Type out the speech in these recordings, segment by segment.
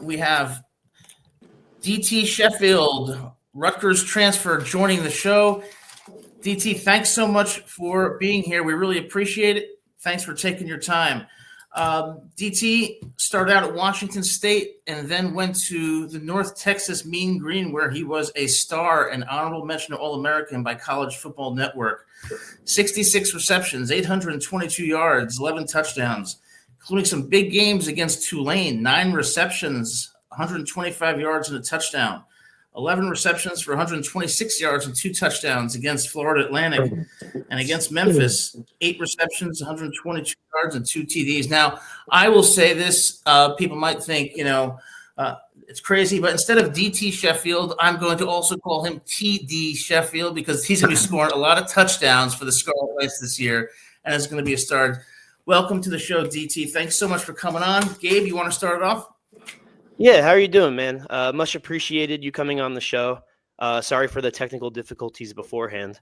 we have DT Sheffield, Rutgers transfer, joining the show. DT, thanks so much for being here. We really appreciate it. Thanks for taking your time. DT started out at Washington State and then went to the North Texas Mean Green, where he was a star and honorable mention All-American by College Football Network. 66 receptions, 822 yards, 11 touchdowns, including some big games against Tulane, 9 receptions, 125 yards and a touchdown. 11 receptions for 126 yards and 2 touchdowns against Florida Atlantic, and against Memphis, 8 receptions, 122 yards and 2 TDs. Now, I will say this, people might think, it's crazy, but instead of DT Sheffield, I'm going to also call him TD Sheffield, because he's going to be scoring a lot of touchdowns for the Scarlet Knights this year, and it's going to be a star. Welcome to the show, DT. Thanks so much for coming on. Gabe, you want to start it off? Yeah, how are you doing, man? Much appreciated you coming on the show. Sorry for the technical difficulties beforehand.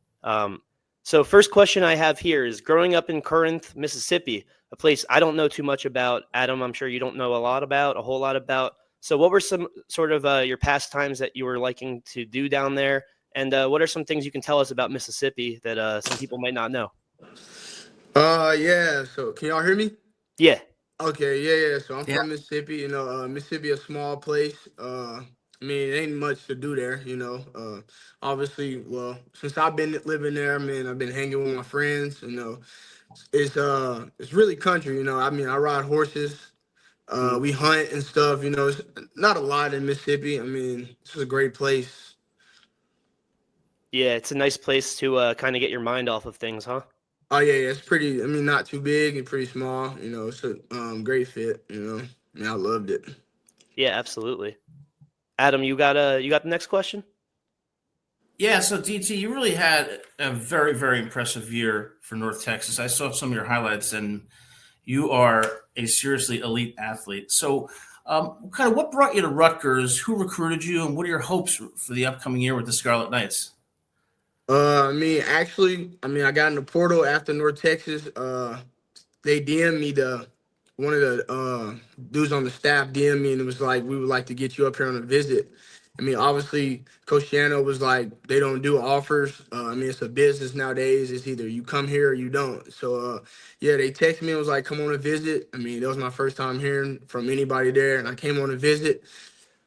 So first question I have here is, growing up in Corinth, Mississippi, a place I don't know too much about. Adam, I'm sure you don't know a whole lot about. So what were some sort of your pastimes that you were liking to do down there? And what are some things you can tell us about Mississippi that some people might not know? Yeah. So can y'all hear me? Yeah. Okay, yeah. So I'm from Mississippi. Mississippi a small place. It ain't much to do there. Obviously, well, since I've been living there, I've been hanging with my friends. It's really country. I ride horses. We hunt and stuff. It's not a lot in Mississippi. It's a great place. Yeah, it's a nice place to kind of get your mind off of things, huh? Oh yeah, it's pretty. Not too big and pretty small. It's a great fit. I loved it. Yeah, absolutely. Adam, you got the next question? Yeah, so DT, you really had a very, very impressive year for North Texas. I saw some of your highlights, and you are a seriously elite athlete. So, kind of what brought you to Rutgers? Who recruited you, and what are your hopes for the upcoming year with the Scarlet Knights? I got in the portal after North Texas. They DM'd me, one of the dudes on the staff DM'd me, and it was like, we would like to get you up here on a visit. Obviously, Coach Shiano was like, they don't do offers. It's a business nowadays. It's either you come here or you don't. So, they texted me and was like, come on a visit. That was my first time hearing from anybody there, and I came on a visit.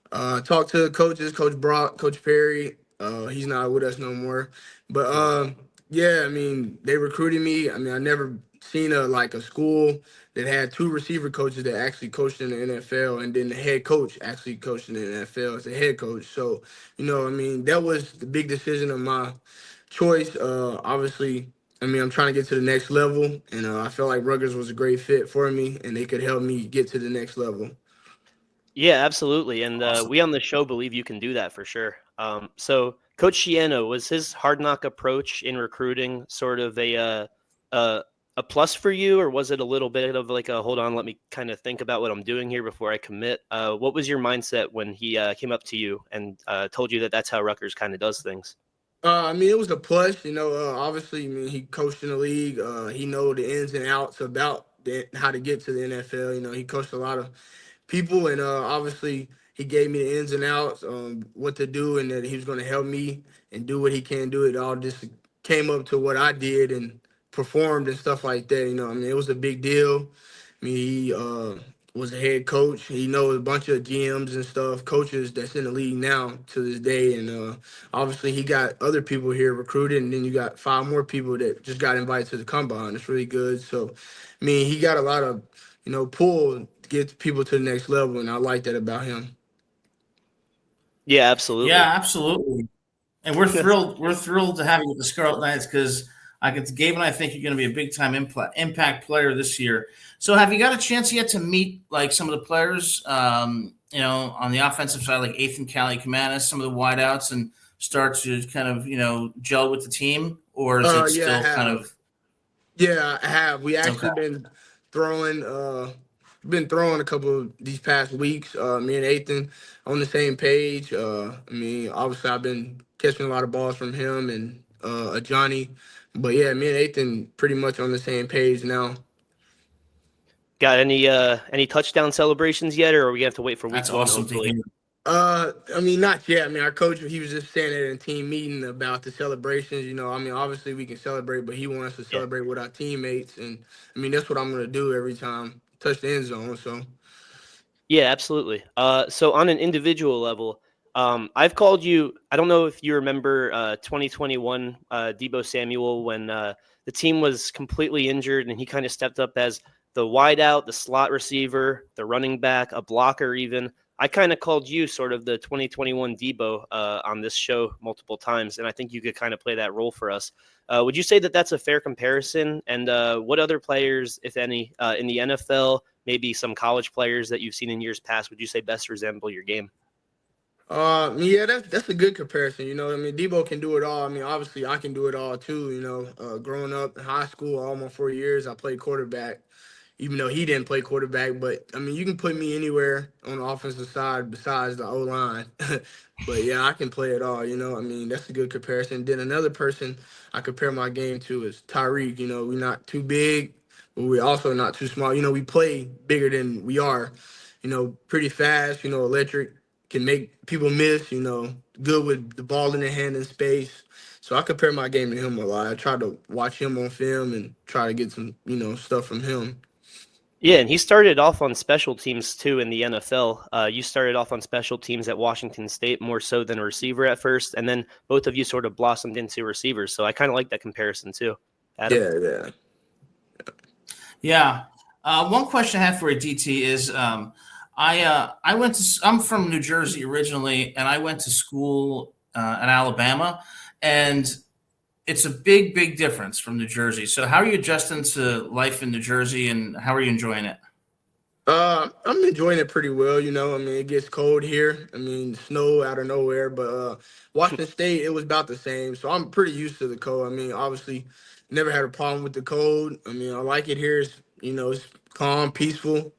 Talked to the coaches, Coach Brock, Coach Perry. He's not with us no more. But, they recruited me. I never seen a school that had 2 receiver coaches that actually coached in the NFL, and then the head coach actually coached in the NFL as a head coach. So, that was the big decision of my choice. Obviously, I'm trying to get to the next level, and I felt like Rutgers was a great fit for me, and they could help me get to the next level. Yeah, absolutely. And we on the show believe you can do that for sure. So Coach Shiano, was his hard knock approach in recruiting sort of a plus for you, or was it a little bit of like a, hold on, let me kind of think about what I'm doing here before I commit? What was your mindset when he came up to you and told you that that's how Rutgers kind of does things? It was a plus. Obviously, he coached in the league. He know the ins and outs about how to get to the NFL. He coached a lot of people, and obviously he gave me the ins and outs, what to do, and that he was going to help me and do what he can do. It all just came up to what I did and performed and stuff like that. It was a big deal. He was a head coach. He knows a bunch of GMs and stuff, coaches that's in the league now to this day. And obviously he got other people here recruited, and then you got 5 more people that just got invited to the combine. It's really good. So, he got a lot of, pull to get people to the next level, and I like that about him. Yeah, absolutely. Yeah, absolutely. And we're thrilled. We're thrilled to have you with the Scarlet Knights, because Gabe and I think you're going to be a big time impact player this year. So, have you got a chance yet to meet like some of the players, on the offensive side, like Ethan Kaliakmanis, some of the wideouts, and start to kind of gel with the team, or is it still kind of? Yeah, I have. We actually been throwing a couple of these past weeks. Me and Ethan on the same page. Obviously I've been catching a lot of balls from him and Johnny. But yeah, me and Ethan pretty much on the same page now. Got any touchdown celebrations yet, or are we gonna have to wait for week That's one? awesome to Hopefully. hear. I mean, not yet. I mean, our coach, he was just saying it in a team meeting about the celebrations. You know, I mean, obviously we can celebrate, but he wants us to Yeah. celebrate with our teammates. And I mean, that's what I'm going to do every time touch the end zone. So, Yeah, absolutely. So on an individual level, I've called you. I don't know if you remember 2021 Debo Samuel when the team was completely injured and he kind of stepped up as the wideout, the slot receiver, the running back, a blocker even. I kind of called you sort of the 2021 Debo on this show multiple times, and I think you could kind of play that role for us. Would you say that that's a fair comparison? And what other players, if any, in the NFL, maybe some college players that you've seen in years past, would you say best resemble your game? yeah, that's a good comparison. You know, I mean, Debo can do it all. I mean, obviously, I can do it all too. You know, growing up in high school, all my 4 years, I played quarterback. Even though he didn't play quarterback, but I mean, you can put me anywhere on the offensive side besides the O line. But yeah, I can play it all. You know, I mean, that's a good comparison. Then another person I compare my game to is Tyreek. You know, we're not too big, but we're also not too small. You know, we play bigger than we are. You know, pretty fast. You know, electric, can make people miss. You know, good with the ball in the hand in space. So I compare my game to him a lot. I try to watch him on film and try to get some, stuff from him. Yeah, and he started off on special teams too in the NFL. You started off on special teams at Washington State more so than a receiver at first, and then both of you sort of blossomed into receivers. So I kind of like that comparison too, Adam. Yeah, yeah. Yeah. One question I have for you, DT, is I went to I'm from New Jersey originally, and I went to school in Alabama, and it's a big difference from New Jersey. So how are you adjusting to life in New Jersey, and how are you enjoying it? I'm enjoying it pretty well. You know, I mean, it gets cold here. I mean, snow out of nowhere. But Washington State, it was about the same. So I'm pretty used to the cold. I mean, obviously, never had a problem with the cold. I mean, I like it here. It's calm, peaceful.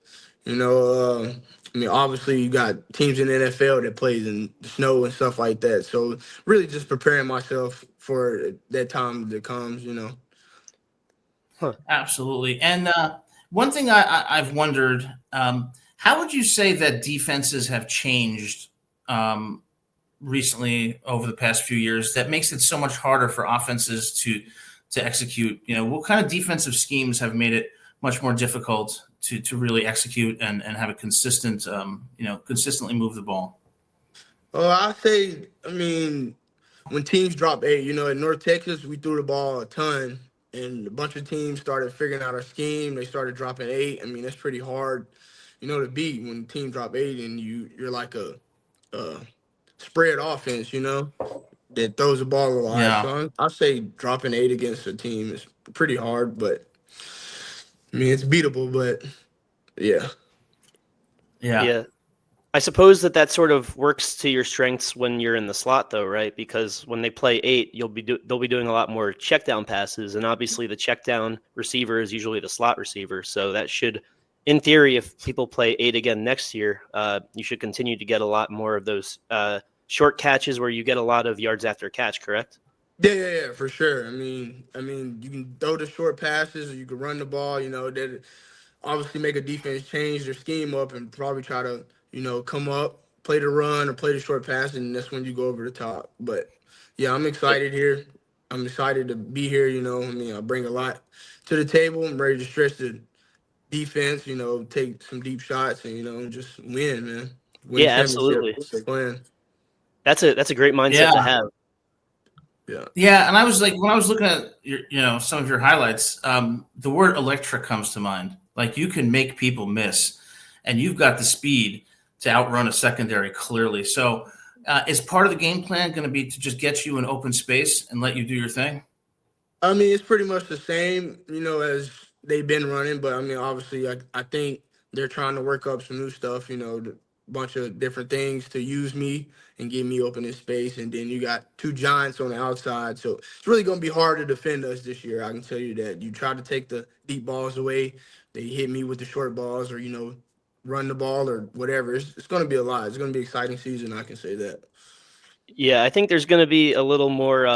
You know, I mean, obviously, you got teams in the NFL that plays in the snow and stuff like that. So really, just preparing myself for that time that comes. You know. Huh. Absolutely. And one thing I've wondered, how would you say that defenses have changed recently over the past few years that makes it so much harder for offenses to execute? You know, what kind of defensive schemes have made it much more difficult to really execute and have a consistent, consistently move the ball? I say, I mean, when teams drop eight, you know, in North Texas, we threw the ball a ton, and a bunch of teams started figuring out our scheme. They started dropping eight. I mean, that's pretty hard, to beat when the team drop eight and you're like a spread offense, that throws the ball a lot. Yeah. So I say dropping eight against a team is pretty hard, but I mean, it's beatable, but yeah. Yeah. Yeah. I suppose that sort of works to your strengths when you're in the slot, though, right? Because when they play eight, they'll be doing a lot more check down passes, and obviously the check down receiver is usually the slot receiver. So that should, in theory, if people play eight again next year, you should continue to get a lot more of those short catches where you get a lot of yards after catch. Correct? Yeah, for sure. I mean, you can throw the short passes or you can run the ball. That obviously make a defense change their scheme up and probably try to, come up, play the run or play the short pass, and that's when you go over the top. But yeah, I'm excited here. I'm excited to be here. I mean, I bring a lot to the table. I'm ready to stretch the defense. Take some deep shots and just win, man. Win Yeah, championship. absolutely. That's the plan. That's a great mindset Yeah. to have. Yeah. Yeah, and I was like, when I was looking at some of your highlights, the word electric comes to mind. Like you can make people miss, and you've got the speed to outrun a secondary clearly. So, is part of the game plan going to be to just get you in open space and let you do your thing? I mean, it's pretty much the same, as they've been running. But I mean, obviously, I think they're trying to work up some new stuff. A bunch of different things to use me and get me open in space. And then you got two giants on the outside, so it's really gonna be hard to defend us this year. I can tell you that. You try to take the deep balls away, they hit me with the short balls, or run the ball or whatever. It's gonna be a lot. It's gonna be an exciting season. I can say that. Yeah, I think there's going to be a little more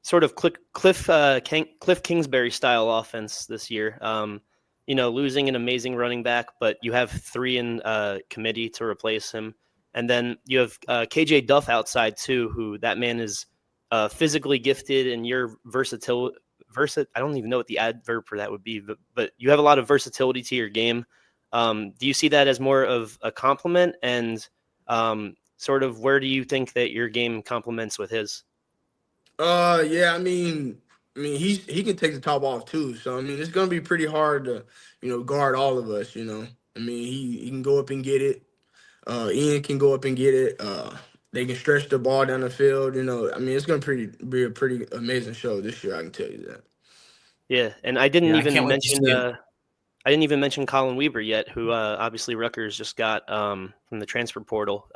sort of Cliff Kingsbury style offense this year. losing an amazing running back, but you have 3 in committee to replace him. And then you have KJ Duff outside too, who that man is physically gifted, and you're versatile. I don't even know what the adverb for that would be, but you have a lot of versatility to your game. Do you see that as more of a compliment? And sort of where do you think that your game complements with his? Yeah, I mean, he can take the top off too. So I mean, it's gonna be pretty hard to, guard all of us. I mean, he can go up and get it. Ian can go up and get it. They can stretch the ball down the field. I mean, it's gonna be a pretty amazing show this year. I can tell you that. Yeah, and I didn't Yeah, I even can't wait to mention see it. I didn't even mention Colin Weber yet, who obviously Rutgers just got from the transfer portal,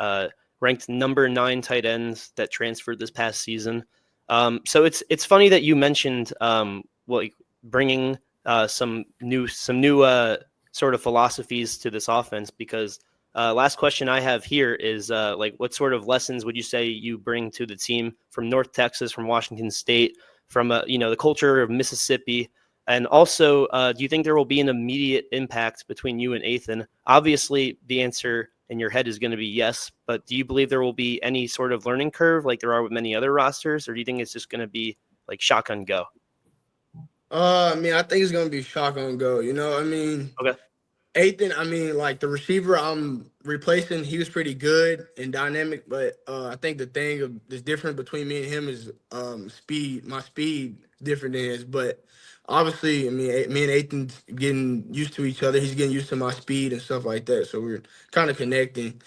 ranked number 9 tight ends that transferred this past season. So it's funny that you mentioned bringing some new sort of philosophies to this offense, because last question I have here is what sort of lessons would you say you bring to the team from North Texas, from Washington State, from the culture of Mississippi? And also, do you think there will be an immediate impact between you and Ethan? Obviously, the answer in your head is going to be yes, but do you believe there will be any sort of learning curve like there are with many other rosters, or do you think it's just going to be like shotgun go? I mean, I think it's gonna be shotgun go. I mean, Okay. Ethan, I mean, like the receiver I'm replacing, he was pretty good and dynamic, but I think the thing that's different between me and him is speed. My speed different than his, but obviously, I mean, me and Ethan's getting used to each other. He's getting used to my speed and stuff like that, so we're kind of connecting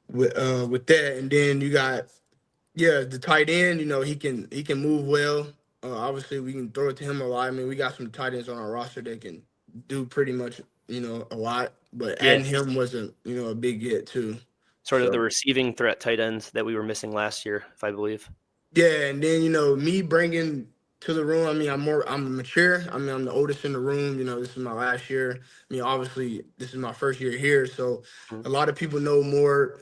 with that. And then you got the tight end. He can move well. Obviously, we can throw it to him a lot. I mean, we got some tight ends on our roster that can do pretty much, a lot. But Yeah, adding him was a big get too. sort of the So receiving threat tight end that we were missing last year, if I believe. yeah, and then me bringing to the room. I mean, I'm mature. I mean, I'm the oldest in the room. This is my last year. I mean, obviously, this is my first year here, so Mhm. a lot of people know more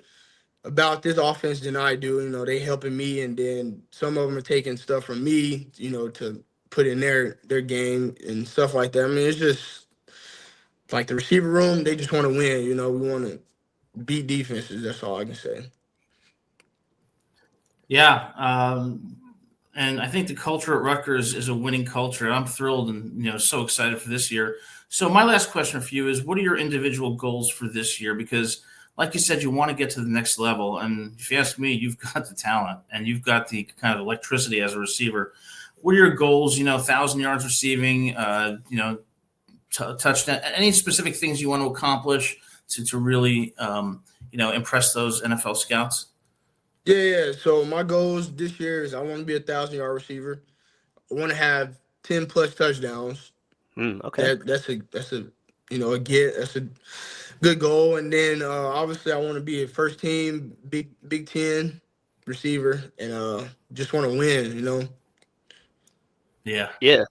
about this offense than I do. They helping me, and then some of them are taking stuff from me, to put in their game and stuff like that. I mean, it's just like the receiver room. They just want to win. We want to beat defenses. That's all I can say. Yeah, and I think the culture at Rutgers is a winning culture. I'm thrilled and so excited for this year. So my last question for you is, what are your individual goals for this year? Because, like you said, you want to get to the next level, and if you ask me, you've got the talent and you've got the kind of electricity as a receiver. What are your goals? 1,000 yards receiving, touchdown. Any specific things you want to accomplish to really impress those NFL scouts? Yeah. So my goals this year is I want to be 1,000-yard receiver. I want to have 10 plus touchdowns. Okay. That's a good goal. And then obviously I want to be a first team Big Ten receiver, and just want to win. Yeah, Yeah.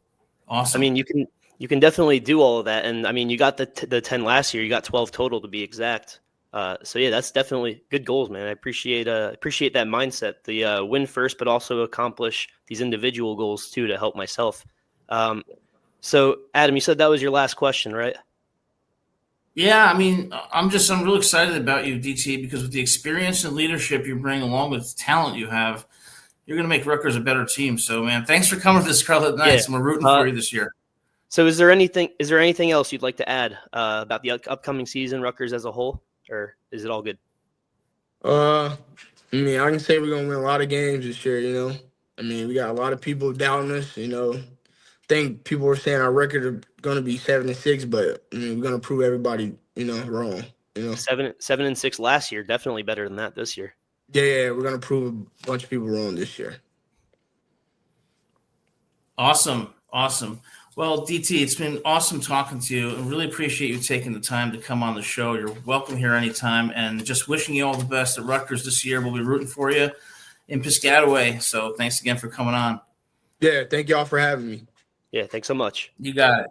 I awesome. mean, you can definitely do all of that, and I mean, you got the 10 last year. You got 12 total to be exact. So yeah, that's definitely good goals, man. I appreciate that mindset. The win first, but also accomplish these individual goals too to help myself. So Adam, you said that was your last question, right? Yeah, I mean, I'm real excited about you, DT, because with the experience and leadership you bring along with the talent you have, you're going to make Rutgers a better team. So, man, thanks for coming to the Scarlet Yeah. Knights, and we're rooting for you this year. So is there anything else you'd like to add about the upcoming season, Rutgers as a whole, or is it all good? I mean, I can say we're gonna win a lot of games this year. I mean, we got a lot of people doubting us. I think people were saying our record are gonna be 7-6, but I mean, we're gonna prove everybody wrong. 7-6 last year, definitely better than that this year. Yeah, we're gonna prove a bunch of people wrong this year. Awesome. Well, DT, it's been awesome talking to you, and really appreciate you taking the time to come on the show. You're welcome here anytime, and just wishing you all the best at Rutgers this year. We'll be rooting for you in Piscataway. So thanks again for coming on. Yeah, thank y'all for having me. Yeah, thanks so much. You got it.